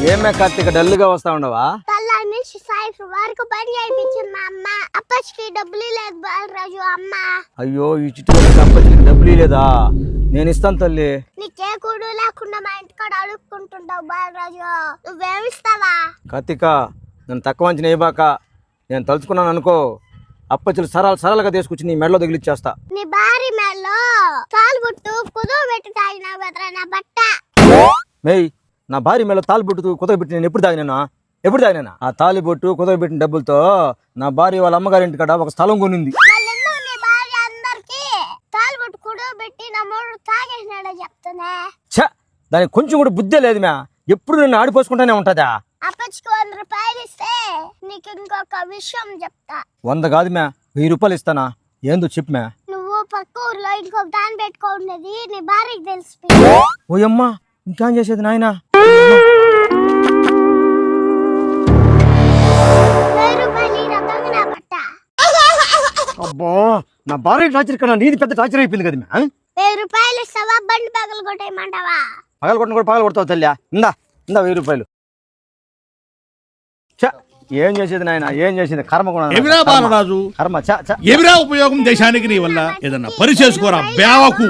ఏమే కార్తీక డల్గా వస్తా ఉండవా? వరకు పని చేయించింది మా అమ్మ. అప్పచ్చికి డబ్బులు లేదు బాలరాజు. అమ్మ అయ్యో ఈ చుట్టుపక్కల అప్పచ్చికి డబ్బులు లేదా? నేను ఇస్తాను తల్లి. నీకే కూడు లేకుండా మా ఇంటికాడ అడుక్కుంటుంటావు బాలరాజు. నువ్వేమిస్తావా? కార్తీక నన్ను తక్కువ అంచనా వేయబాక. నేను తలుచుకున్నాను అనుకో, అప్పచ్చులు సరళగా తీసుకొచ్చి నీ మెడలో తగిలిచ్చేస్తా. నీ భార్య మెడలో తాలుబుట్టు కుదువ పెట్టి తాగినావు కదరా నా బట్ట. మేయ్, నా భార్య మెడలో తాలిబొట్టు కుదవబెట్టి నేను ఎప్పుడు తాగినా? ఆ తాలిబొట్టు కుదవబెట్టిన డబ్బులతో నా భార్య వాళ్ళ అమ్మగారి ఇంటికాడ ఒక స్థలం కొనింది. నీ భార్య అందరికి తాలుబుట్టు కుదువ పెట్టి నా మూడు తాగేసినాడో చెప్తున్నా. ఛ, దానికి కొంచెం కూడా బుద్ధే లేదు మ్యా. ఎప్పుడు నన్ను ఆడిపోసుకుంటానే ఉంటుందా? అప్పచ్చికి 100 రూపాయలు ఇస్తే నీకు ఇంకొక విషయం చెప్తా. 100 కాదు మ్యా, 1000 రూపాయలు ఇస్తానా? ఏందో చెప్పు మ్యా. నువ్వు పక్క ఊర్లో ఇంకొక దాన్ని పెట్టుకున్నది నీ భార్యకి తెలిసి. ఓయమ్మా, ఇంకేం చేసేది నాయనా? 1000 రూపాయలు ఈ రకంగా నా బట్ట. అబ్బా, నా భార్య టార్చర్ కన్నా నీది పెద్ద టార్చర్ అయిపోయింది కదా మ్యా. 1000 రూపాయలు ఇస్తావా? బండి పగలు కొట్టేయమంటావా? పగలు కూడా పగలు కొడతావు తల్లి. ఇందా 1000 రూపాయలు. ఏం చేసేది నాయన, ఏం చేసేది? కర్మ కూడా బాలరాజు. కర్మ. ఎవిరా ఉపయోగం దేశానికి నీ వల్ల? ఏదన్నా పని చేసుకోరా బేవకు.